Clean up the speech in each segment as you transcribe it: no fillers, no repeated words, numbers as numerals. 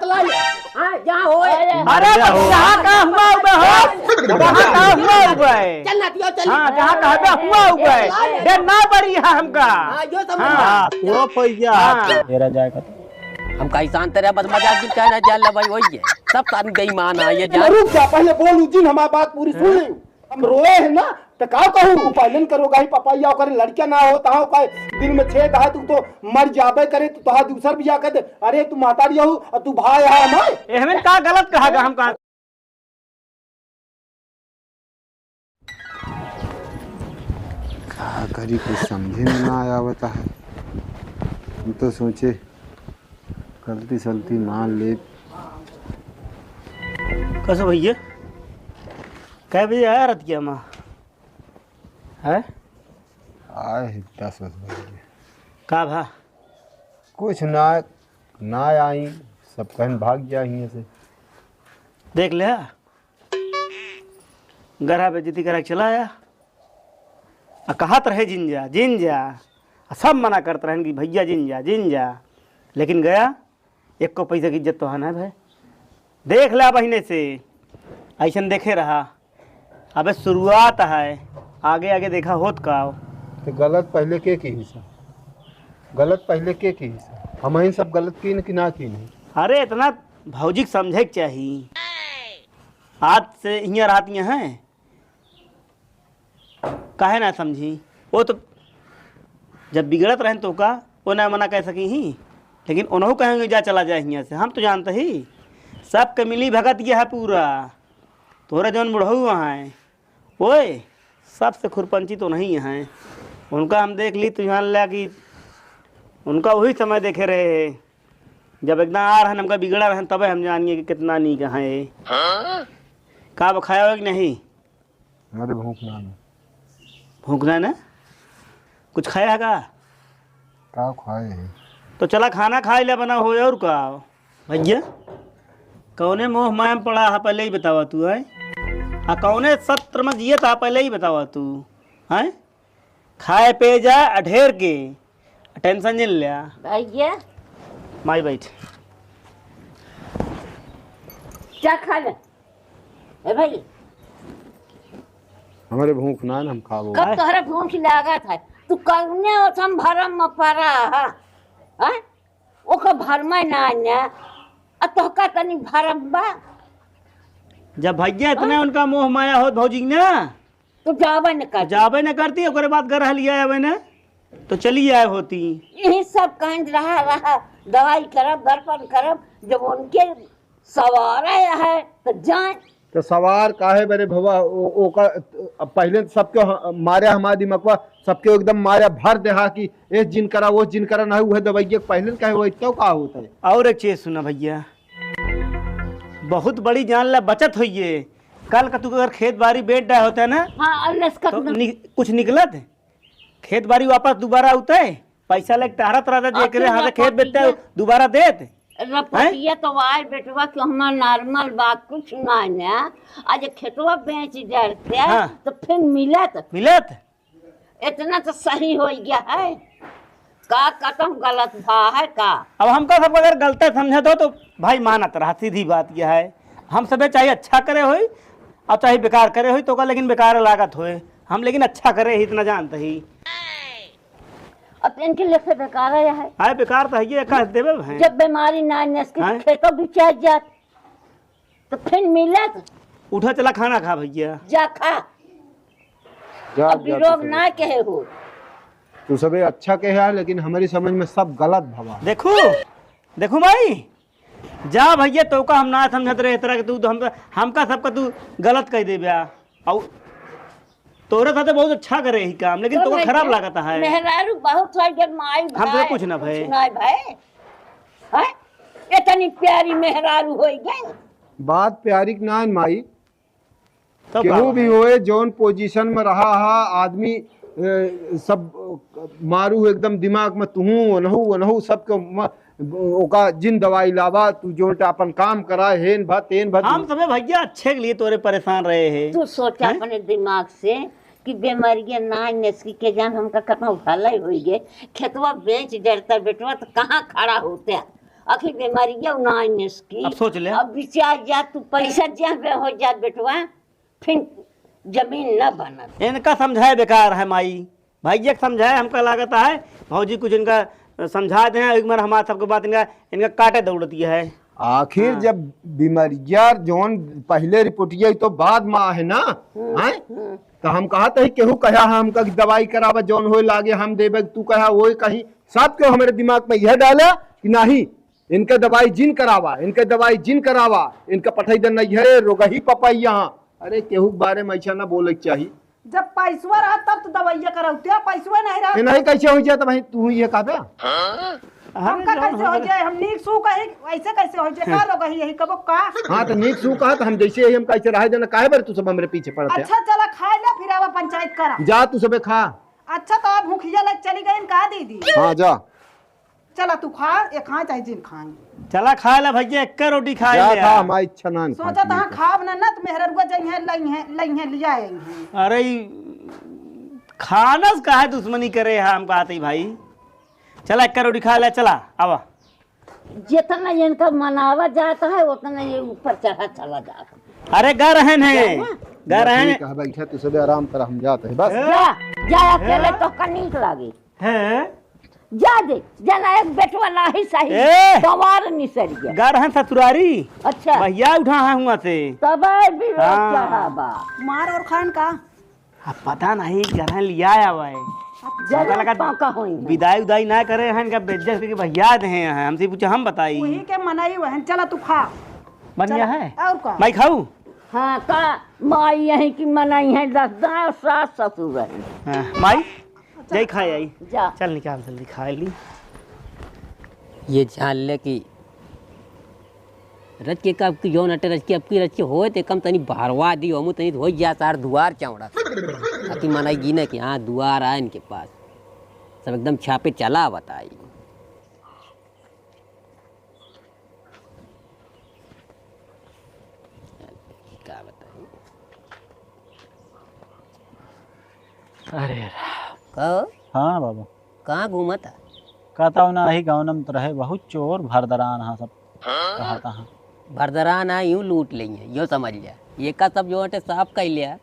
बतला ले। हां जहां हो अरे जहाँ का हुआ हो जहाँ का हुआ है चल ना दियो चल। हाँ जहाँ का हुआ है डर ना पड़ी है हमका। हां जो समझ हाँ तो पैसा तेरा जाएगा हम कहीं शांत रहे बस मजाक भी कहना जान ले भाई वही है सब आदमी बेईमान है ये जान। रुक जा पहले बोल जिन हमारी बात पूरी सुन ले। हम रोए हैं ना तो का कहूँ पालन करोगा ही पपाइया करे लड़किया ना होता हो का दिन में 6 कहा तू तो मर जाबे करे तो तोहा दूसर भी जा कर अरे तू मातारी हो और तू भाई है हमारे एहमें का गलत कहा हम का करी कुछ समझे में ना आया बता है। हम तो सोचे गलती सलती मान ले। कैसे भैया कै बजे आया रतिया माँ है आए हैं 10 बजे का भा कुछ ना आई सब कहन भाग गया यहाँ से। देख ले गरा बेजती करा चला आया आ कहत रहे जिन जा सब मना करते रहे कि भैया जिन जा लेकिन गया एक को पैसा की इज्जत तो है ना भाई। देख ला बहिने से ऐसा देखे रहा अबे शुरुआत है आगे आगे देखा होत का तो गलत पहले के की हिस्सा गलत पहले के की हिस्सा हम ही सब गलत की कि ना की नहीं। अरे इतना भौजिक समझे के चाहिए आज से यहाँ रहती हैं काहे ना समझी वो तो जब बिगड़त रहें तो का वो ना मना कह सकी ही लेकिन उन्हों कहेंगे जा चला जाए यहाँ से। हम तो जानते ही सबके मिली भगत ये है पूरा तोरा जौन बुढ़ऊ है ओए सबसे खुरपंची तो नहीं है उनका हम देख ली तो यहाँ लिया कि उनका वही समय देखे रहे जब एकदम आ रहे हमका बिगड़ा रहे तब हम जानिए कि कितना नीक है। का खाया हो कि नहीं हमारे भूखना ना कुछ खाया है का खाए हैं तो चला खाना खा लिया बना हो और का भैया कौने मोह माया में पड़ा है पहले ही बतावा तू है हाँ कौने सत्र में जिए था पहले ही बतावा तू है खाए पे जा ढेर के टेंशन जिन लिया भैया माई बैठ क्या खा ले ए भाई हमारे भूख ना हम खाबो कब तोहरा भूख लागत है तू कौने ओथम भरम में पड़ा है ओका भरमा ना ना आ तोहका तनी भरम बा जब भैया इतना उनका मोह माया हो भौजी ना तू जावे न कर जाबे न करती ओकरे बाद घर लिया आवे ना तो चली आए होती यही सब कह रहा दवाई करब दर्पण करब जब उनके सवार है तो जाए तो सवार काहे बरे भवा ओका पहले सबके मारे हमारे दिमागवा सबके एकदम मारे भर देहा कि ये जिन करा वो जिन करा ना हुए दवाइया पहले काहे वो इतना का होता है। और एक चीज सुना भैया बहुत बड़ी जान ला बचत हुई है कल का तू अगर खेत बाड़ी बेच रहा होता है ना हाँ तो कुछ निकलत है खेत बाड़ी वापस दोबारा होता है पैसा लेके टहरत रहता जेकरे हाथ खेत बेचता है दोबारा देते रपटिया तो आए बेटवा कि हमारा नॉर्मल बात कुछ ना है आज खेतवा बेच जाते हाँ। तो फिर मिलत इतना तो सही हो गया है का कतम गलत भा है का अब हमका सब अगर गलत समझे तो भाई मानत रहा सीधी बात यह है हम सबे चाहे अच्छा करे हो और चाहे बेकार करे हो तो का लेकिन बेकार लागत होए हम लेकिन अच्छा करे ही इतना जानते ही अब इनके लिए बेकार है हाय बेकार तो है ये कह देवे भाई जब बीमारी ना नसके खेतों बिचा जात तो फिर मिलत उठा चला खाना खा भैया जा खा अब विरोध ना कहे हो तू सबे अच्छा कहे है लेकिन हमारी समझ में सब गलत भवा। देखो भाई जा भैया तो का हम ना समझत रहे तरह के तू तो हमका सबका तू गलत कह दे ब्या और तोरे साथे बहुत अच्छा करे ही काम लेकिन तो खराब लागता है मेहरारू बहुत साइड माई हम तो कुछ ना भाई है इतनी प्यारी मेहरारू हो गई बात प्यारी ना माई तो केहू भी होए जौन पोजीशन में रहा हा आदमी सब मारू एकदम दिमाग में तुहू अनहू सबके ओका जिन दवाई लावा तू जो अपन काम करा हेन भा तेन भा हम सबे भैया अच्छे के लिए तोरे परेशान रहे हैं तू सोचा अपने दिमाग से कि बीमारियां ना नसकी के जान हमका कितना भलाई हो गए खेतवा बेच डरता बेटवा तो कहाँ खड़ा होता आखिर बीमारियां ना इसकी। अब सोच ले। अब विचार जा तू पैसा जा पे हो जा बेटवा, फिर जमीन न बना। इनका समझाए बेकार है माई, भाई जी समझाए हमका लागत है, भौजी कुछ इनका समझा दें, एक बार हमारा सबको बात इनका काटे दौड़ती है। आखिर जब बीमारिया जोन पहले रिपोर्टिया तो बाद में है ना, हैं? तो हम कहा था केहू कहा हमका दवाई करावा जोन हो लागे हम देवे, तू कहा वो कहीं सब के हमारे दिमाग में यह डाला कि नहीं इनके दवाई जिन करावा, इनके दवाई जिन करावा, इनका पठाई देना है रोगही पपाई यहाँ। अरे केहू के बारे में ऐसा ना बोले चाहिए। जब पैसवा रहा तब तो दवाइया कराते, पैसवा नहीं रहा नहीं कैसे हो जाए तो भाई तू ये कहा हमका कैसे हो जाए, हम नीक सू कहे ऐसे कैसे हो जाए, का लोग यही कबो का। हाँ तो नीक सू कहा तो हम जैसे हम कैसे रह देना काहे बार तू सब हमरे पीछे पड़ते। अच्छा चला खाए ला फिर आवा पंचायत करा। जा तू सबे खा। अच्छा तो आप भूखिया लग चली गई का दीदी। हाँ जा चला तू खा, ये खा चाहे जिन खाए। चला खा ला भैया, एक रोटी खा जा ले। खा हमारी इच्छा ना सोचा था खाब ना ना तो मेहररुआ जइहे लइहे लिया आएंगे। अरे खाना का है दुश्मनी करे हम कहते भाई, चला एक रोटी खा ले, चला आवा। जितना इनका मनावा जाता है उतना ये ऊपर चढ़ा चला जाता। अरे गा रहन है, गा रहन कहा बैठा तू सबे आराम कर, हम जाते हैं बस। जा जा अकेले तो कनीक लागे। है जा दे जना एक बेटवा नाही सही ए! सवार निसर गया। गा रहन ससुरारी। अच्छा भैया उठा है हुआ से तब भी रोक हाँ। चढ़ावा। मार और खान का अब पता नहीं गरहन लिया आया हुआ है, जरूर पाका होएंगे। विदाई उदाई ना करे हैं का बेइज्जत करके भैया दे हैं, हमसे पूछा हम बताई। वही के मनाई वहन। चला तू खा। बढ़िया है और का मैं खाऊं। हाँ का माई यही की मनाई है, दसदा और सास ससुर है। हाँ, माई जय खाए आई, जा चल निकाल जल्दी खा ली। ये जान ले कि रच के कब की जोन अटे रच के होए ते कम तनी भारवा दी हमू तनी हो जा सार दुआर चौड़ा अति मनाई गिने कि हाँ दुआर आए इनके पास सब एकदम छापे चला बताई। क्या बताई अरे कहो हाँ बाबा, कहाँ घूमा था? कहता हूँ ना ही गाँव में तो रहे बहुत चोर भरदरान हाँ सब कहता हाँ। भरदराना यूं लूट लेंगे यो समझ लिया, ये का सब जो अटे साफ कर लिया।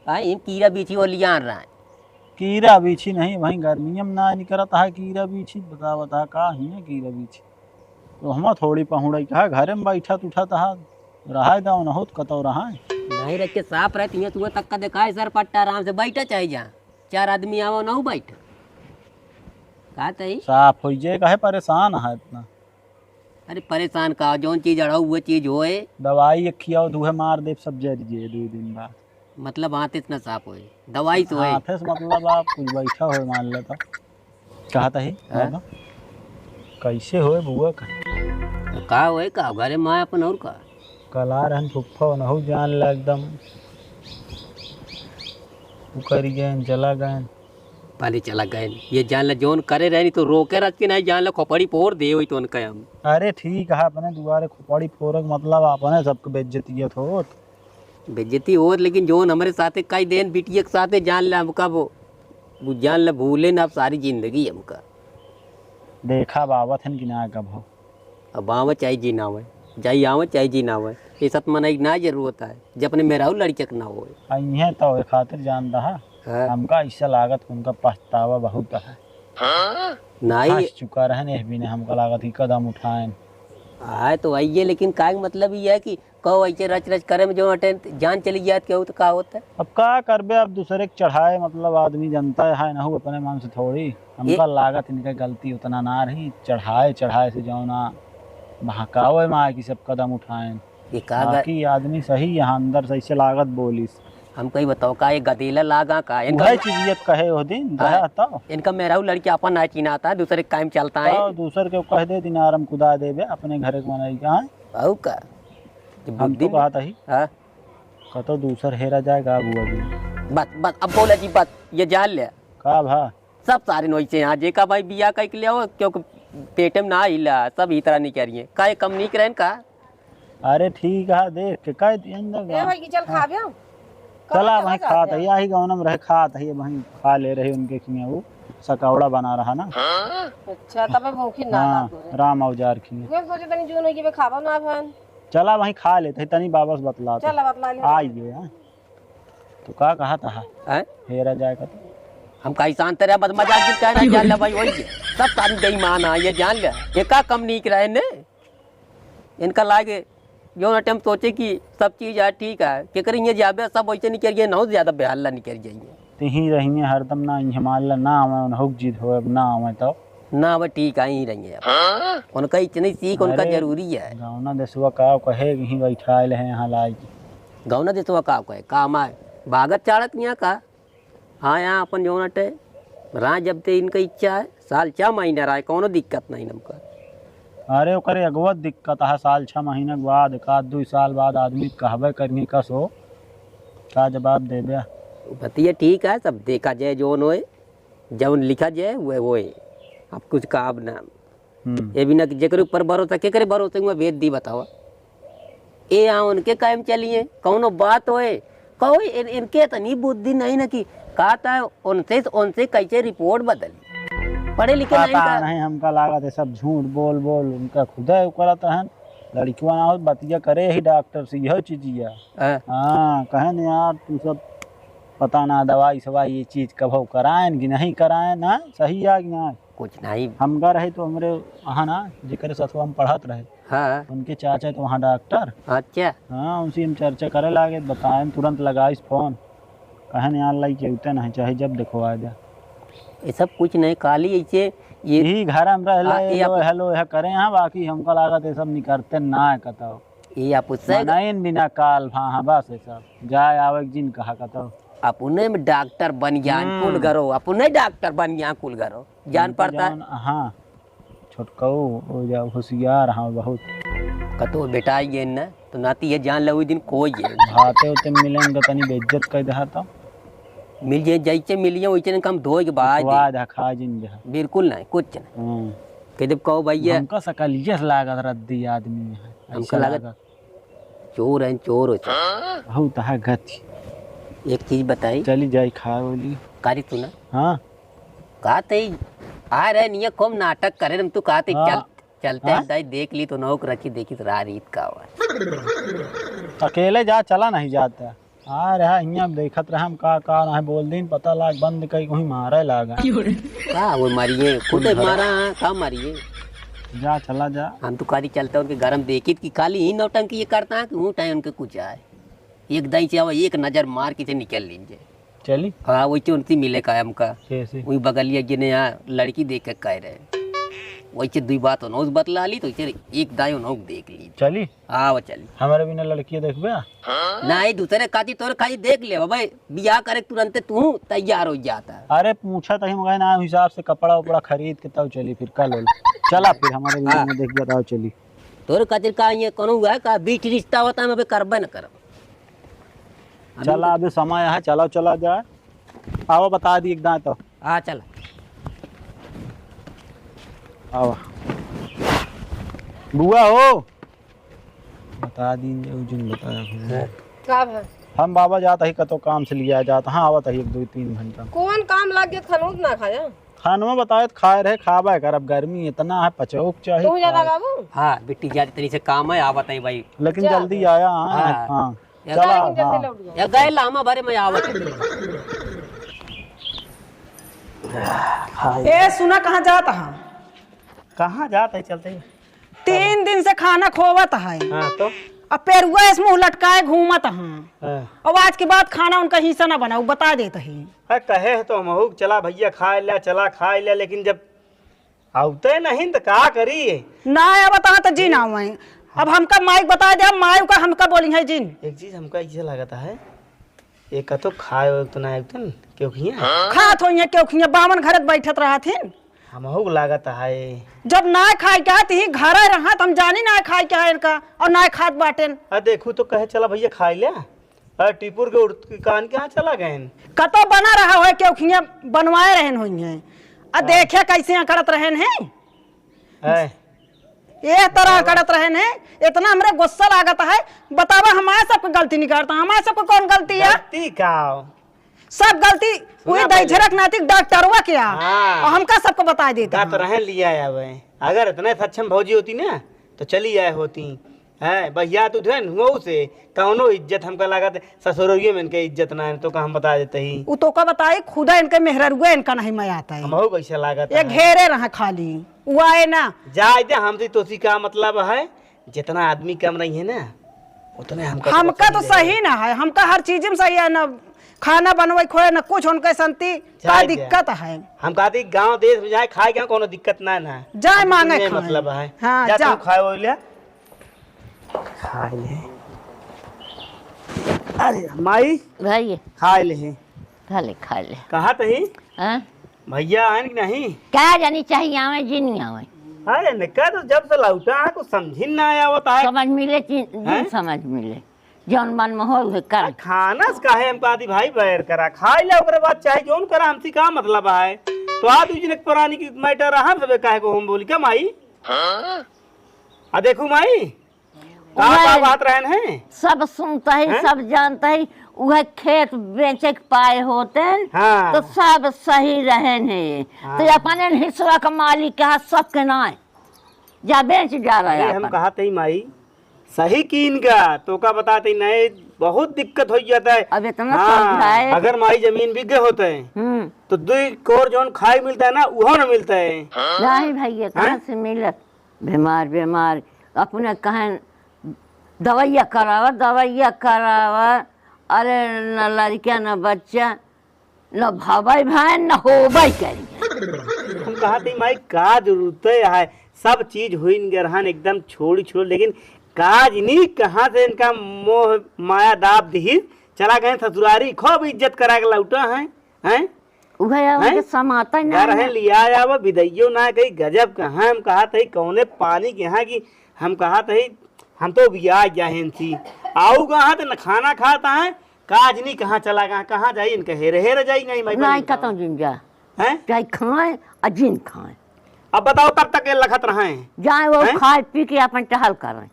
हाँ इन कीड़ा बीछी वो लिया रहा है। कीड़ा बीछी नहीं भाई, गर्मियम ना नहीं करता है कीड़ा बीछी, बता का ही है कीड़ा बीछी। तो हम थोड़ी पहुँचाई कहा घरे में बैठा उठा था रहा दाओ न हो तो कतो रहा है। नहीं रख के साफ रहती है, तुम्हें तक का देखा है सर पट्टा आराम से बैठा चाहे जहाँ चार आदमी आओ ना हो बैठा कहा तही साफ हो जाए कहे परेशान है इतना। अरे परेशान का जौन चीज अड़ाऊ वो चीज होए, दवाई एक खियाओ दूहे मार दे सब जरिए 2 दिन बाद। मतलब हाथ इतना साफ होए दवाई तो है। हाथे से मतलब आप कुछ बैठा हो मान लेता कहता ही बाबा कैसे होए बुआ का होए का घरे माँ अपन और का कला रहन फुफ्फा न हो जान ला एकदम उकर गए चला गए पहले चला गए ये जान ला जोन करे रहनी तो रोके रख के नहीं जान ला खोपड़ी फोड़ दे हुई तो उनका हम। अरे ठीक है अपने दुआरे खोपड़ी फोरक मतलब अपने सबको बेइज्जतियत हो बेइज्जती हो, लेकिन जोन हमारे साथे कई दिन बिटिया के साथे जान ला हमका वो जान ला भूले ना अब सारी जिंदगी हमका। देखा बाबा थे कि ना कब हो अब आवे चाहे जी ना आवे, जाई आवे चाहे जी ना आवे, ये सब मनाई ना जरूरत है जब अपने मेरा लड़के ना हो अइहे तो ए खातिर जान रहा हमका ऐसा लागत उनका पछतावा बहुत है। नहीं फंस चुका रहने भी ने हमका लागत ही कदम उठाएं आए तो आइए, लेकिन का मतलब ये है कि कहो ऐसे रच रच करे में जो अटेंट जान चली जाए क्यों तो का होता है। अब का करबे, अब दूसरे के चढ़ाए मतलब आदमी जनता है ना हो अपने मन से थोड़ी हमका लागत इनका गलती उतना ना रही, चढ़ाए से जो ना बहकावे माँ की सब कदम उठाएं। ये का बाकी आदमी सही यहाँ अंदर से ऐसे लागत बोलिस हम कहीं बताओ का ये गदेला लागा का उहे चीजियत कहे हो दिन दया तो इनका मेरा लड़की अपन ना चिनाता है दूसरे काम चलता है तो दूसर के कह दे दिन आराम कुदा देबे अपने घरे के मनाई का औ का हम तो कहा था ही हाँ कतो दूसर हेरा जाएगा बुआ भी बस अब बोला जी बात ये जान ले का भा सब सारे नोई से यहाँ जे का भाई बिया कह के ले आओ क्योंकि पेटे में ना हिला सब ही तरह नहीं करिए का कम नहीं करें का। अरे ठीक है देख के कह दिए चल खा चला भाई खात है यही गाँव में रहे खात है भाई खा ले रहे उनके खिया वो सकौड़ा बना रहा ना। अच्छा तब भूखी ना हाँ राम औजार की वे सोचे तनी जो नहीं कि खाबा ना भान चला वहीं खा लेते तनी बाबा से बतला चल बतला ले आइए। हाँ तो का कहा था हैं? हेरा जाएगा तो हम कहीं शांत रहे बस मजाक भी कहना जान ले भाई वही सब तारी बेईमान है ये जान ले ये का कम नहीं रहे ने इनका लागे जो ना टाइम सोचे कि सब चीज है ठीक है के करेंगे जाबे सब वैसे नहीं करिए ना ज्यादा बेहल्ला नहीं कर जाइए तही रहिए हरदम ना हिमालय ना आवे हुक जीत हो ना आवे तो ना वो ठीक है ही रहेंगे अब उनका इतनी सीख उनका अरे, जरूरी है गाँव देशवा का कहे कि बैठाए हैं यहाँ लाई गौना देशवा का कहे काम आए भागत चाड़त यहाँ का हाँ यहाँ अपन जो नटे रहा जब ते इनका इच्छा है साल 6 महीना रहा कोनो दिक्कत नहीं नमका अरे ओकरे अगवत दिक्कत है साल 6 महीने के बाद एक आध 2 साल बाद आदमी कहबे करनी कस हो का जवाब दे दे बतिया ठीक है सब देखा जाए जो होए जौन लिखा जाए वह होए अब कुछ काम ना ये भी ना कि जेकर ऊपर भरोसा के करे भरोसे हुआ वेद दी बतावा ये यहाँ उनके कायम चलिए कौनो बात होए कहो इनके इतनी बुद्धि नहीं ना कि कहा था उनसे कैसे रिपोर्ट बदली पढ़े लिखे नहीं पता का नहीं हमका लागत है सब झूठ बोल बोल उनका खुदा करत है लड़कियों ना हो बतिया करे ही डॉक्टर से यह चीजिया हाँ कहे न यार तू सब पता ना दवाई सवाई ये चीज कभो कराएं कि नहीं कराएं ना सही आ गया कुछ नहीं हम गा रहे तो हमरे वहाँ ना जिक्र सतवा हम पढ़त रहे हाँ उनके चाचा तो वहाँ डॉक्टर अच्छा हाँ उनसे हम चर्चा करे लागे बताएं तुरंत लगाइस फोन कहे यार लाई केवते नहीं चाहे जब देखो आ जा ये सब कुछ नहीं काली ऐसे ये यही घर हम रह हाँ, ये हेलो हेलो यह करें हाँ बाकी हमको लागत ये सब निकलते ना है कताओ ये आप उससे नहीं बिना काल हाँ हाँ बस ये सब जाए आवे जिन कहा कताओ अपने में डॉक्टर बन ज्ञान कुल करो अपने डॉक्टर बन ज्ञान कुल करो जान पड़ता है हाँ छोटकऊ हो जा होशियार हाँ बहुत कतो बेटा ये न तो नाती ये जान लो दिन कोई है भाते होते मिलेंगे तनी बेइज्जत कर दे तो मिल जाए जैसे मिलिए वैसे कम धोए के बाद स्वाद है खा जिन जा बिल्कुल नहीं कुछ नहीं कह जब कहो भैया हमका सकलियस लागत रद्दी आदमी है हमका लागत चोर है चोर हो बहुत है गति एक चीज बताई चली जाई खा बोली कारी तू ना हाँ कहते आ रहे नहीं खूब नाटक करे तुम तो कहते हाँ। चल चलते हैं देख ली तो नौक रखी देखी तो रीत का हुआ अकेले जा चला नहीं जाता आ रहा यहाँ देखत रहा हम का ना बोल दिन पता लाग बंद कहीं कहीं मारे लागा का वो मारिए खुद मारा का मारिए जा चला जा हम तो कारी चलते उनके गरम देखी कि खाली ही नौटंकी ये करता है कि वो टाइम उनके कुछ आए एक दही चावा एक नजर मार के निकल लीजिए चली हाँ वही उनसे मिले का हमका कैसे वही बगलिया जिन्हें यहाँ लड़की देख के कह रहे वैसे 2 बात नौस बतला ली तो एक दाई नौक देख ली चली हाँ वो चली हमारे बिना लड़की देखबे नहीं दूसरे खाती तोरे खाली देख ले भाई बियाह करे तुरंत तू तैयार हो जाता है अरे पूछा तो मगर ना हिसाब से कपड़ा उपड़ा खरीद के तब चली फिर कल चला फिर हमारे बिना में देख बताओ चली तोरे खातिर का ये कोनो हुआ है का बीच रिश्ता होता है मैं करबे न करब चला अभी समय है चलो चला जाए आओ बता दी एकदम तो हाँ चल आओ बुआ हो बता दी जिन बताया का भाई हम बाबा जाता ही कतो काम से लिया जाता हाँ आवत ही 2-3 घंटा कौन काम लग गया खनूद ना खाया खानवा बताए खाए रहे खाबा कर अब गर्मी इतना है पचौक तू चाहिए ज्यादा बाबू हाँ बिट्टी ज्यादा तरीके से काम है आवत है भाई लेकिन जल्दी आया हाँ हाँ। हाँ या चला जल्दी हाँ लौट गया या गए लामा भरे में आवत है ए सुना कहाँ जाता है कहाँ जाते हैं चलते हैं 3 दिन से खाना खोवत है हाँ तो अब पेरुआ इस मुंह लटकाए घूमत है हाँ। अब आज के बाद खाना उनका हिस्सा ना बनाऊ बता देते ही अरे कहे है तो हम चला भैया खा लिया चला खा लिया लेकिन जब आवते नहीं तो क्या करी ना अब बता तो जी ना हुए अब हमका माइक बता दे माइक का हमका बोली है जिन एक चीज हमको ऐसा लगता है एक तो खाए तो ना क्योंकि खात हो क्यों बावन घर बैठत रहा थी हमहू लागत है जब ना खाए क्या थी घर रहा हम जानी ना खाए क्या है इनका और ना खात बाटेन अरे देखू तो कहे चला भैया खा लिया अरे टीपुर के उड़ कान के यहाँ चला गए कतो बना रहा हो क्यों बनवाए रहन हुई है और देखे कैसे करत रहन है ये तरह करत रहन है इतना हमरे गुस्सा लागत है बतावा हमारे सबको गलती नहीं करता हमारे सबको कौन गलती है गलती का सब गलती वही दैझरक नातिक डॉक्टरवा क्या हाँ। और हमका सबको बता देते का तो रह लिया है वे। अगर इतने सक्षम भौजी होती ना तो चली आए होती है भैया तू थे हुआ से कौनो इज्जत हमका लागत ससुरोइये में इनके इज्जत ना है तो का हम बता देते ही वो तो का बताई खुदा इनके मेहररुआ इनका नहीं मैं आता है हमहू कैसे लागत ये है। घेरे रहा खाली वो आए ना जाए दे हमसे तोसी का मतलब है जितना आदमी कम नहीं है ना उतने हमका तो सही ना है हमका हर चीज में सही है ना खाना बनवाई खोए ना कुछ उनके संति का जाए दिक्कत है हम कहते गांव देश में जाए खाए क्या कोनो दिक्कत ना ना जाए मांगे नहीं खाए। मतलब है हाँ, जा जा। तू खाए वो ले खाए ले अरे माई भाई खाए ले खा ले कहा तही हाँ भैया आए कि नहीं क्या जानी चाहिए आवे जी नहीं आवे अरे निका तो जब से लौटा है कुछ समझ ना आया होता है समझ मिले हैं? समझ मिले जौन मन में हो कर खाना से काहे हम कहती भाई बैर करा खाई ले ओकरे बाद चाहे जोन करा हमसे का मतलब है तो आ दूजी ने पुरानी की मैटर हम सबे काहे को हम बोली क्या माई आ देखू माई का बात रहन है सब सुनता है हैं? सब जानता है वह खेत बेचे के पाए होते हैं हाँ। तो सब सही रहे हैं हाँ। तो अपने हिस्सा का मालिक के हाथ सबके ना है जा बेच जा रहा अरे है हम अपन। कहते ही माई सही कीन का तो का बताते नहीं बहुत दिक्कत हो जाता है अब इतना समझाए अगर माई जमीन बिक गए होते हैं तो दो कोर जोन खाई मिलता है ना वो न मिलता है नहीं भैया कहाँ से मिलत बीमार अपने कहें दवाइया करावा अरे न लड़का न बच्चा न भाई भाई न होबई करी हम कहते माई का जरूरत है सब चीज हुई गरहन एकदम छोड़ लेकिन काज नहीं कहाँ से इनका मोह माया दाब दी चला गए ससुरारी खूब इज्जत करा के लौटा है हैं हैं? समाता ही घर है नहीं लिया आया वो विदैयो ना कही गजब कहाँ हम कहा थे कौने पानी के यहाँ की हम कहा थे हम तो बिया जाहन थी आऊ कहाँ तो न खाना खाता है काज नहीं कहाँ चला गया कहाँ जाई इनका हेरे जाई नहीं नहीं कतौ जिन जा हैं चाहे खाए अजिन खाए अब बताओ कब तक ये लखत रहे हैं जाए वो हैं? खाए पी के अपन टहल करें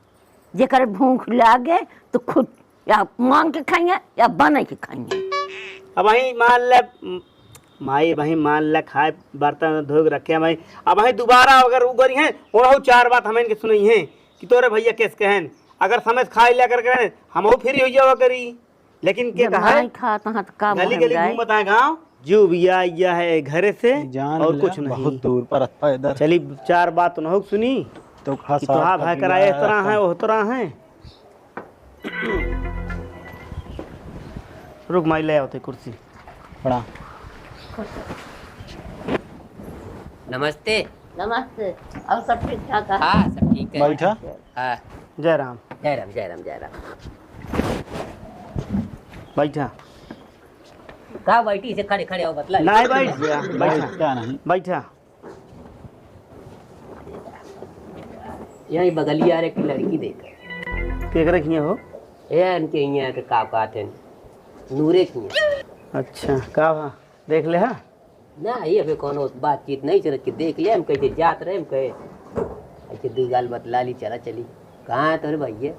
जेकर भूख लागे तो खुद या मांग के खाएंगे या बने के खाएंगे अब वही मान ले माई वही मान ले खाए बर्तन धो के रखे भाई अब वही दोबारा अगर उगरी हैं और चार बात हमें इनके सुनी है कि तोरे भैया कैसे कहन अगर समय खाए लिया करके हम फ्री हो जाओ करी लेकिन के जब कहा नहीं खाता हूं तो का गली बोल गली जाए घूमता है गाँव जो बिया आया है घर से जान और ले, कुछ नहीं बहुत दूर पर अत्ता इधर चली चार बात तो न सुनी तो कि तुहा भाई कराए इस तरह है वो तरह है रुक माई ले आओ कुर्सी बड़ा नमस्ते। नमस्ते और सब ठीक ठाक है हाँ सब ठीक है। बैठा हाँ जय राम जय राम जय राम जय राम। बैठा कहा बैठी से खड़े खड़े हो बतला नहीं बैठ गया बैठा क्या नहीं बैठा यही बगलिया रे की लड़की देख केक रखिए हो ये इनके यहाँ के का कहते हैं नूरे की अच्छा का भा देख ले हा ना ये अभी कोनो बातचीत नहीं चल के देख लिया हम कैसे जात रहे हम कहे ऐसे दो गाल बतला ली चला चली कहाँ है तोरे भैया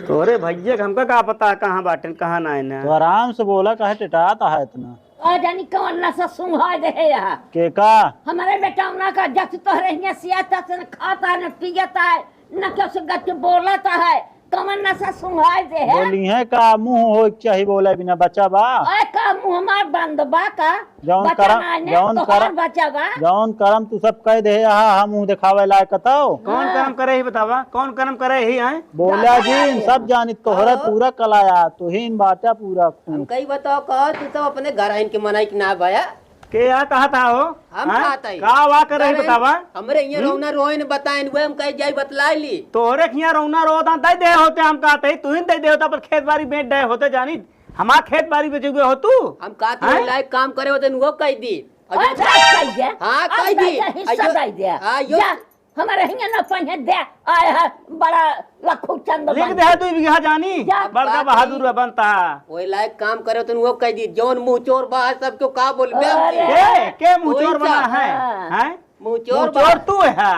तोरे भैया का हमका का पता कहाँ बाटन कहाँ ना है ना तो आराम से बोला कहे टिटाता है इतना आ जानी कौन नशा सुंघा दे है यहाँ के का हमारे बेटा उना का जब तो रहिया सियाता से न खाता है न पियता है न कैसे गट के बोलता है कमन नशा सुंघाई दे है बोली है का मुंह हो चाहिए बोला बिना बच्चा बा ओए का मुंह हमार बंद बा का जौन बच्चा करम ना ने जौन तो करम बच्चा बा जौन करम तू सब कह दे हा मुंह दिखावे लायक कताओ कौन कर्म करे ही बतावा कौन कर्म करे ही है बोला जी सब जानी तोहरा पूरा कलाया तू ही बाटा पूरा हम कई बताओ कहो तू तो अपने घर आइन के मनाई के ना भाया के यहाँ कहा था हो हम हैं? कहता ही। का वा करे ही बतावा हमरे यहाँ रोना रोइन बताएं वे हम कहीं जाई बतला ली तोरे खिया रौना रोता दे दे होते हम कहते तू ही दे दे होता पर खेत बाड़ी बेच दे होते जानी हमार खेत बाड़ी बेचे हुए हो तू हम कहते लायक काम करे होते वो कह दी ओए कह दे हाँ कह दी हिस्सा दे दे हाँ यो जा हमारे हिंगे न पहने दे आए है बड़ा लखू चंद लिख दे तू बिघा जानी जा, बड़का बहादुर बनता वही लायक काम करे होते वो कह दी जौन मुंह चोर बा सब क्यों का बोल अरे। के मुंह चोर वही बना सा, है हाँ। हैं मुंहचोर चोर तू है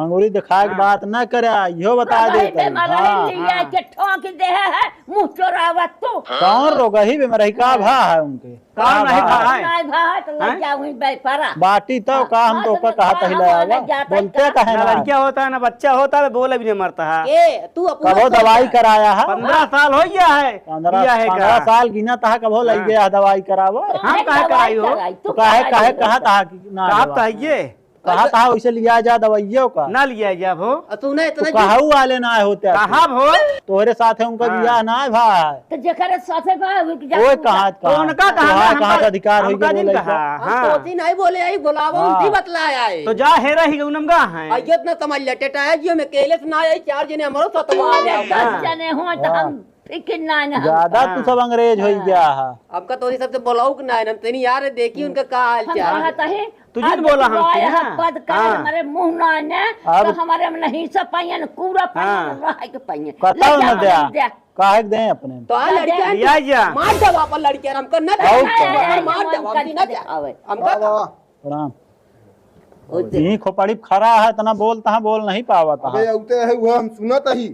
अंगूरी दिखा के बात न करे, इहो बता देते। हाँ, के ठोक दे है मुंह चोरावत तू कौन रोगही बेमरही का भा है उनके? कौन नहीं भा है? नहीं भाई तो लग जाऊं बेपारा बाटी तो का हम तो ऊपर कहा था हिलाया बोलते कहे ना ना। लड़किया होता है ना बच्चा होता है, बोले भी नहीं मरता है। ए तू कबो दवाई कराया है? 15 साल हो गया है। 15 साल गिना था कबो लग गया दवाई करावो। हम काहे कराई हो? तो काहे काहे कहा था कि ना आप तो है ये कहा था वैसे लिया जा दवाइयों का ना लिया गया भो। तूने इतना कहू वाले ना होते कहा भो तोहरे साथे उनका बियाह ना है भाई। तो जेकर साथे भाई ओए कहा उनका कहा कहा अधिकार हो हमका गया जिन बोले कहा। तो। हाँ नहीं बोले आई बुलावा हाँ। उनकी बतलाया है तो जा हेरा ही उनमगा है। आइए ना समझ ले टेटा है जियो में केले से ना आई 4 जने हमरो सतवा ले 10 जने हो तो हम फिक्र ना ना ज्यादा तू सब अंग्रेज हो गया है। हमका तोरी सबसे बोलाऊ कि ना हम तेनी यार देखी उनका का हाल चाल तुझे तो बोला हमसे ना। पद कर हाँ। हमारे मुंह ना ने अब- तो हमारे में नहीं सब पाइए न कूड़ा हाँ। पाइए रह के पाइए कतौ न दे काहे के दे अपने तो आ लड़कियां लिया जा मार दवा पर लड़कियां हमको न और मार दवा हम न दिखावे हमका प्रणाम जी खोपड़ी खरा है तना बोलता है बोल नहीं पावता अबे है। उते है वो हम सुनत ही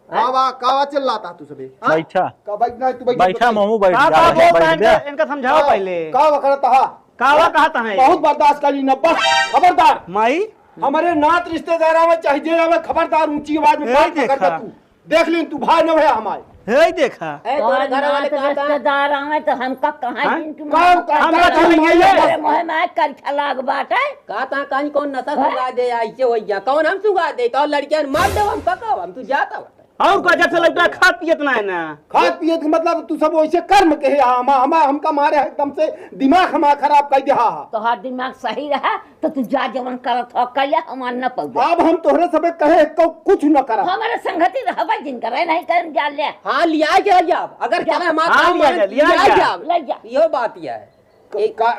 कावा चल रहा था तू सबे हाँ? बैठा का बैठना है तू बैठा मोमू बैठ का जा बोलता बैठ है जा। इनका समझाओ पहले। कावा करता हा कावा कहता है बहुत बर्दाश्त करी न बस खबरदार माई हमारे नात रिश्तेदार में चाहिए हमें खबरदार ऊंची आवाज में ए, बात न देखा। करता तू देख ली तू भाई न भैया हमारे हे देखा ए तोरे घर वाले रिश्तेदार आवे तो हमका कहां हाँ? जिनकी हमरा तो नहीं है। मेरे मुंह में कर छलाग बाटे का ता कानी कौन नशा सुगा दे ऐसे हो गया कौन हम सुगा दे तो लड़कियां मार दे हम पकाओ हम तू जाता और का जब से लगता है खात पियत ना है ना। खाद पिए के मतलब तू सब वैसे कर्म कहे हमका मारे एकदम से दिमाग हमारा खराब कर दिया तो हर दिमाग सही रहा तो तू जा जवन करत हो कहिया हम न पौगे अब हम तोहरे सबे कहे तो कुछ न करा हमारे संगति रहबा जिन करे नहीं कर जा ले हाँ लिया के जाब अगर चले हमारा हाँ, काम लिया माने जा, लिया लिया जा। जाब ले जा यो बात ये है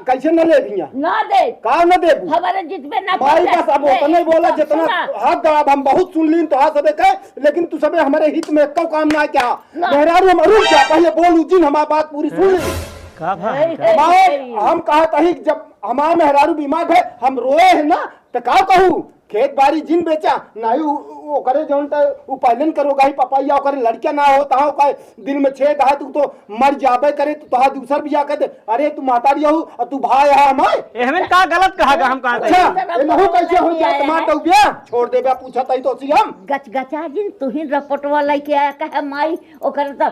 कैसे न ले भिया ना दे का न देबू हमारे जितने ना भाई बस अब उतना बोला जितना हाथ दबाब हम बहुत सुन ली तो हाथ सबे कहे लेकिन तू सबे हमारे हित में कब काम ना क्या मेहरारू हम रुक जा पहले बोलू जिन हमारी बात पूरी सुन ली का भाई हम कहा था जब हमारा मेहरारू बीमार है हम रोए है ना तो का कहूँ खेत बाड़ी जिन बेचा नहीं वो करे जौन उ पालन करोगा ही पपाइया करे लड़किया ना हो ता का दिन में 6 है तू तो मर जाबे करे तो तोहा दूसर भी जाके दे अरे तू मातारी हो और तू भाई है हमारे एहमें का गलत कहा हम कहा अच्छा नहु कैसे हो जाए टमाटर बिया छोड़ देबे पूछा तई तो सी हम गच गचा जिन तू ही रपटवा लेके आया कहे माई ओकर तो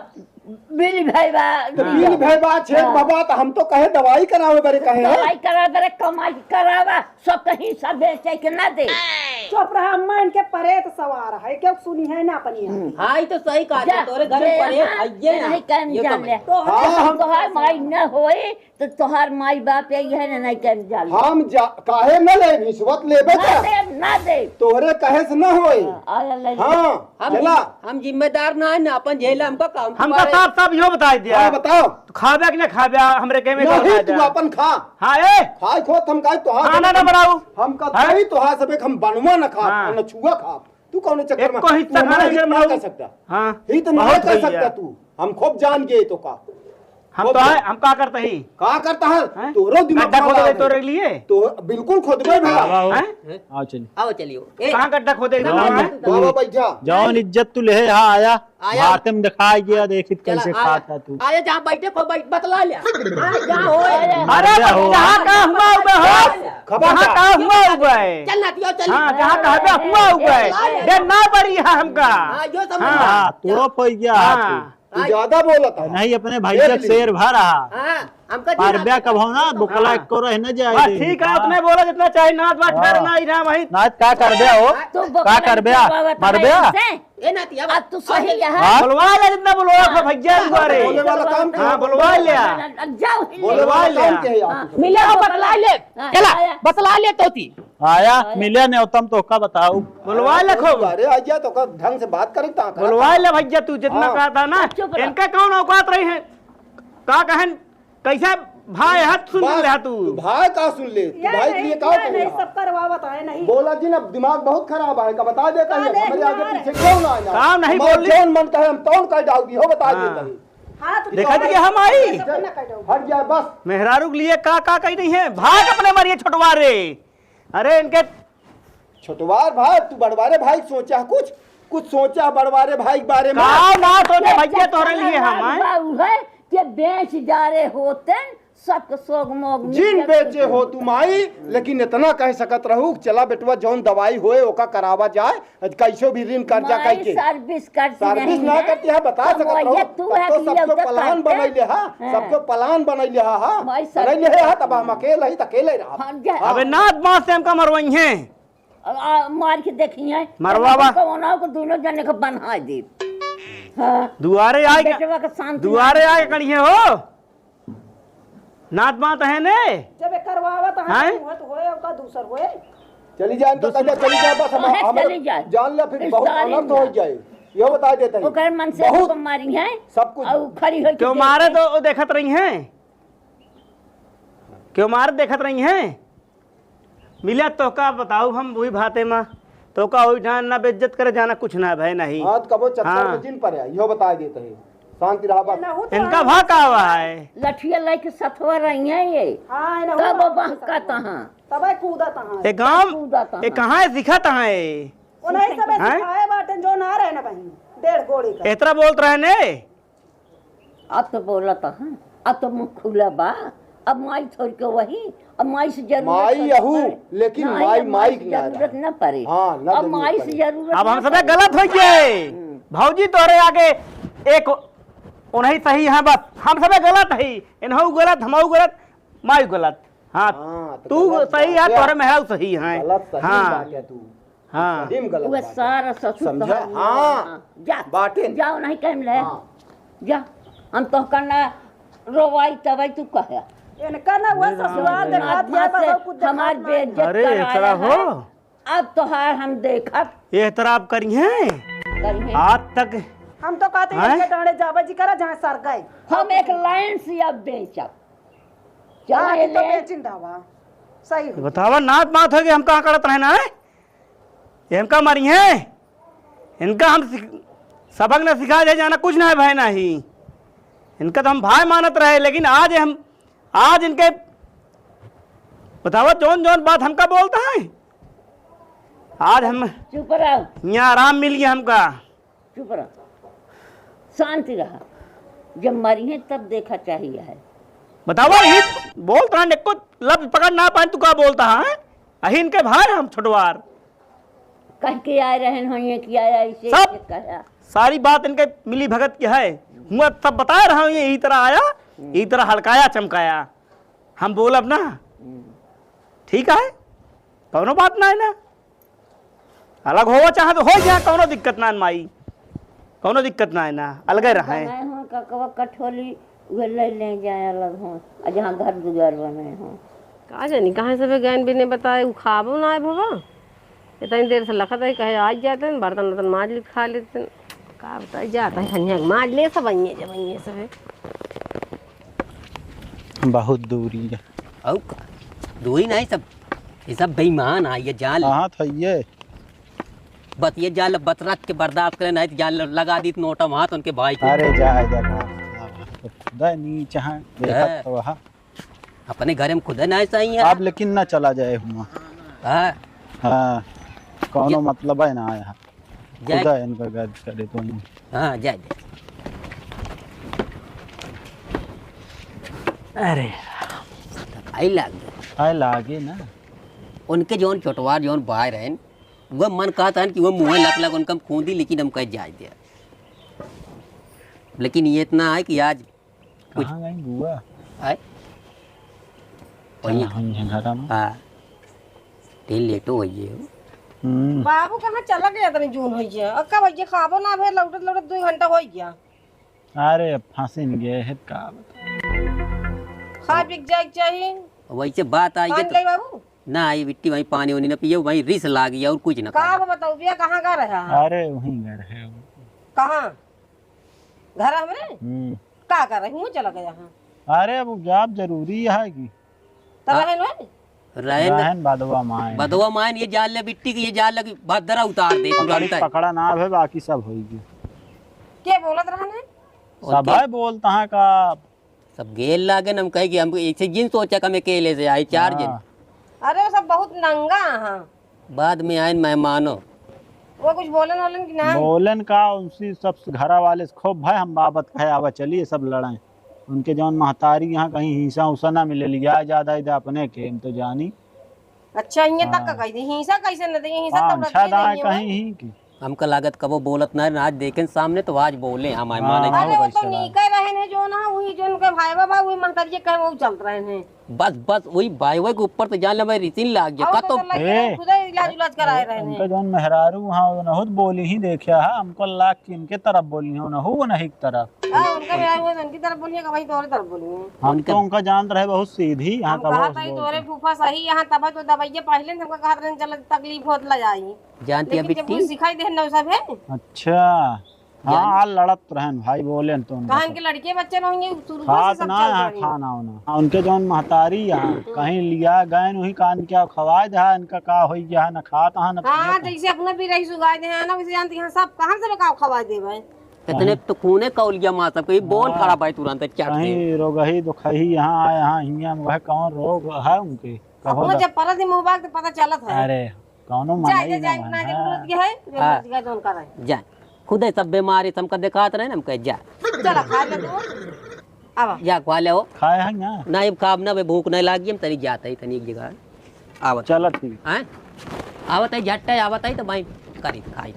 बिल भाई बा तीन भाई बा 6 बाबा तो हम तो कहे दवाई करावे बरे कहे दवाई करा बरे कमाई करावा सब कहीं सब बेचे के ना दे चुप रहा मान के परेत सवार है क्यों सुनी है ना अपनी हाँ ये तो सही कहा जा, तोरे घर में पड़े आइए ना नहीं कर ये जान ले कमाई। हाँ, तोहार माई न होए तो तोहार माई बाप यही है ना नहीं कर जान ले हम काहे न ले रिश्वत लेबे ना का दे ना दे तोरे कहे से न होए आया ले हाँ चला हम जिम्मेदार ना है ना अपन झेला हमका काम हमका साफ साफ यो बता दिया हाँ बताओ तो खाबे कि ना खाबे हमरे के में नहीं तू अपन खा हां ए खाए खो हम खाए तो खाना ना बनाऊ हम कतई तो हाथ सबे हम बनवा न खा हाँ। न छुआ खा तू कौन चक्कर में एको हिस्सा तू हमारा खाना हित नहीं नहीं कर बनाऊ। सकता हां ही तो नहीं कर सकता तू हम खूब जान गए तो का हम तो है हम का करते ही का करता है हैं? तोरो दिमाग गड्ढा खोदे खराब है। तोरे लिए तो बिल्कुल खोदबे भैया हैं आओ चलिए आओ चलियो ए कहां गड्ढा खोदे बाबा बैठा जौन इज्जत तू ले यहाँ आया आया। भाते में दिखाई गया देखित चला, कैसे आया। खाता तू आया जहाँ बैठे को बतला लिया जहाँ हो अरे मर गया हो। जहां का हुआ हुआ हो खबर जहां का हुआ हुआ है चल ना दियो चल हां जहां का हुआ हुआ है दे ना बड़ी है हमका हाँ जो समझ हाँ तो हो गया हाथ हां तू ज्यादा बोलत है नहीं अपने भैया शेर भा रहा हाँ हमका पारब्या कब हो ना बुकला हाँ। को रह न जाए बस ठीक है उतने बोला जितना चाहिए नाच बात करना ही ना वही नाच का कर बे हो तू का कर बे मर बे ए ना तिया अब तू सही है हाँ? बुलवा ले जितना बुलवा भैया दुआरे बोले वाला काम क्या? हां बुलवा लिया जाओ बोले वाला काम के है यार तू। मिले हो बतला ले चला बतला ले तोती आया मिले ने उत्तम तो का बताओ बुलवा ले खूब अरे आइया तो का ढंग से बात करे ता बुलवा ले भैया तू जितना हाँ। कहा था ना चुप रह। इनका कौन औकात रही है का कहन कैसे भाई हाथ सुन रहा तू भाई का सुन ले तू भाई के लिए का नहीं बोला सब करवावत है नहीं बोला जी ना दिमाग बहुत खराब है का बता देता है देख हमारे आगे मार। पीछे क्यों ना आना काम नहीं हमारा बोली। जौन मन कहे हम तौन कर डाउगी हो बता हाँ। देता है हाँ तो देखा दिया हम आई हट जाए बस मेहरारू के लिए का कही नहीं है भाग अपने मारिए छोटवा रे अरे इनके छोटवार भाई तू बड़वारे भाई सोचा कुछ कुछ सोचा बड़वारे भाई के बारे में का ना सोचे भैया तोरे लिए हम आए बाबू है कि बेच जा रहे होते सबको सोग मोग जिन बेचे हो तुम आई लेकिन इतना कह सकत रहू चला बेटवा जौन दवाई होए ओका करावा जाए कैसो भी ऋण कर्जा कह के सर्विस करती सर्विस ना करती है बता सकत रहू तो सबको प्लान बनैले हा सबको प्लान बनैले हा बनैले है तब हम अकेले ही अकेले रहा अबे नाथ बांस से हमका मरवाई हैं मार के देखिए मरवावा को दोनों जने को बना दे दुआरे आए बेटवा का शांति दुआरे आए कड़िए हो नाथ बात है ने जब करवावा तो हैं? हम तो होए का दूसर होए चली जाए तो चली जाए बस हम चली जाए। जान ले फिर बहुत अनर्थ हो जाए यो बता देते हैं ओकर मन से बहुत को मारी है सब कुछ और खड़ी हो क्यों मारे तो देखत रही हैं क्यों मारे देखत रही हैं मिला तो का बताऊ हम वही भाते माँ तो का वही ढान ना बेइज्जत करे जाना कुछ ना भाई नहीं हां तो कबो चक्कर हाँ। में जिन पर है यो बता देते हैं शांति रहा बस इनका भा का हुआ है लठिया लेके सथवा रही है ये हां ना कब बहका तहां तबे कूदा तहां ये गांव कूदा तहां ये कहाँ है दिखत है उन्हें सब हैं? सिखाए बाटन जो ना रहे ना कहीं 1.5 गोली का इतना बोलत रहे ने अब तो बोला तहां अब तो मुंह खुला बा अब माई छोड़ के वही अब माई से जरूरत माई तो यहू, पड़े। लेकिन नहीं, माई अब माई से की ना जरूरत रहा। न पड़े हाँ, न अब जरूरत माई से पड़े। जरूरत अब न हम सब पड़े। गलत हो गए भौजी तोरे आगे एक उन्हीं सही है बस हम सब गलत है इनहु गलत हमहु गलत माई गलत हाँ हाँ, तो तू गलत सही बात है है। तोरे महल सही है गलत सही हाँ बात है तू हाँ सही में गलत वह बात है। सारा ससुर समझा? तो हाँ। जा बाटे। जाओ नहीं कह ले हाँ। जा हम तो करना रोवाई तवाई तू कहे इनका ना वो ससुराल देखा दिया बस कुछ हमार बेइज्जत अरे कराया इतना है। हो अब तो हार हम देखब ये तरह आप करिए करिए आज तक हम तो कहते हैं कि डाणे जावा जी करा जहां सर गए हम एक लाइन से अब बेचब चाहे चाहे तो ले बेचिंदावा सही हो। बतावा नाथ बात हो गई हम कहाँ करत रहना है ये हमका मारी है इनका हम सबक न सिखा दे जाना कुछ ना है भाई नहीं इनका तो हम भाई मानत रहे लेकिन आज इनके बतावा जौन जौन बात हमका बोलता है आज हम चुप रहो यहाँ आराम मिल गया हमका चुप रहो शांति रहा जब मरी है तब देखा चाहिए है बतावा ही बोलता है को लफ्ज पकड़ ना पाए तू क्या बोलता है अही इनके भाई हम छोटवार कह के आए रहे हो ये किया ऐसे सब। ऐसे कहा सारी बात इनके मिली भगत की है मैं सब बता रहा हूँ ये यही तरह आया यही तरह हड़काया चमकाया हम बोलब ना ठीक है कौनो बात ना है ना अलग होवा चाहे तो हो गया कौनो दिक्कत ना है माई कौनो दिक्कत ना है ना अलग रहे बनाए हो ककवा कठोली वे ले जाए अलग हो और जहाँ घर गुजर बने हो का जानी कहाँ से गैन भी नहीं बताए उ खाबो ना है बाबा इतनी देर से लखत है कहे आज जाते हैं बर्तन वर्तन माज ले खा लेते हैं का बताए जाता है हन्या माज ले सब आइए जब आइए सब बहुत दूरी है औ दूरी नहीं सब ये सब बेईमान है ये जाल कहाँ था ये बत ये जाल बतरत के बर्दाश्त करे नहीं तो जाल लगा दी नोटम हाथ उनके भाई को अरे जाए खुदा नीचे है देखा तो वहाँ अपने घर में खुद नहीं सही है अब लेकिन ना चला जाए हुआ हाँ हाँ कौनो मतलब है ना आया जाए खुदा इनका गर्द करे तो नहीं। हाँ जाए जाए। अरे आई लाग गया आए लागे ना उनके जौन छोटवार जौन बाहर रहन वह मन कहता है कि वह मुँह लग लग उनका खूंदी लेकिन हम कह जाए दिया लेकिन ये इतना है कि आज कुछ कहाँ गई बुआ आए वही हुई है घर में हाँ तेल लेटो वही हो बाबू कहाँ चला गया तनी जून हो गया अक्का भैया खाबो ना भे लौटत लौटत 2 घंटा हो गया अरे अब फांसी नहीं गए है का खा पी के जाए चाहिए वैसे बात आई पान तो गई बाबू ना आई बिट्टी वहीं पानी वानी ना पिए वहीं रिस लाग गया और कुछ ना का बताओ भैया कहाँ का रहा अरे वहीं घर है कहाँ घर हमरे का कर रही हूँ चला गया हाँ अरे अब जाप जरूरी है कि तब रहे नो रहे न- रहन बादवा माए बदवा मान ये जाल ले बिट्टी की ये जाल लगी भद्रा उतार दे तुरंत पकड़ा ना है बाकी सब होगी के बोलत रहने सब है बोलता है का सब गेल लागे न हम कहे कि हम ऐसे जिन सोचा कि हम अकेले से आए 4 जन अरे वो सब बहुत नंगा हाँ। बाद में आए मेहमानों। वो कुछ बोलन वोलन की ना। बोलन का उनसी सब घरा वाले से खूब भाई हम बाबत कहे आवा चलिए सब लड़ाए उनके जौन महतारी यहाँ कहीं हिस्सा उसा ना मिले लिया ज्यादा इधर अपने के हम तो जानी। अच्छा ये तक का कही थी हिंसा कैसे न दे हिंसा हाँ तो अच्छा दाए कहीं ही की हमका लागत कबो बोलत ना आज देखें सामने तो आज बोले हम माने अरे वो तो नहीं कह रहे हैं जो ना वही जो उनके भाई बाबा वही महतारी कहे वो चल रहे हैं। बस वही भाई के ऊपर तो जान ले भाई रीतिन लाग गया का तो खुद इलाज कराए रहे उनका हैं। जौन मेहरारू वहाँ नहुत बोली ही देखा है हमको लाग की इनके तरफ बोली है नहु नहीं की तरफ। हां उनका भाई वो उनकी तरफ बोलिए का भाई तोरे तरफ बोलिए। हम तो उनका जान रहे बहुत सीधी यहाँ का कहा बहुत था तोरे फूफा सही यहाँ तब तो दवाइयां पहले हमको कहा था चल तकलीफ होत ला जाई जानती है लेकिन जब बिट्टी कुछ सिखाई दे न सब है। अच्छा हाँ आज लड़त रहन भाई बोले तो कहा इनके लड़के बच्चे रहेंगे शुरू से खात सब ना चल यहाँ रही। खाना वाना उनके जौन महतारी यहाँ कहीं लिया गए वही कान क्या खवाए जहा इनका का हो गया न खात हाँ न हाँ जैसे अपना भी रही सुगाई दे है ना वैसे जानती हैं सब कहां से बकाव खवा दे भाई। इतने तो खूने कौलिया मां सब कहीं बोल खड़ा भाई तुरंत चाट दे। कहीं रोगही दुखही यहाँ आए यहाँ हियाँ वह कौन रोग है उनके अपना जब परत ही मुंह तो पता चलत है। अरे कौनो जाए मनाई जाए ना ना है। जरूरत की है जरूरत की तो उनका रहे जा खुद सब बीमारी हमका दिखात रहे ना हम कह जा चला खा ले तू अब जा खा ले हो खाए हैं यहाँ ना अब काम ना भूख नहीं लागी हम तनी जाता ही तनी एक जगह आवत चलो ठीक हैं आवत है झट्टा आवत है तो भाई करी खाई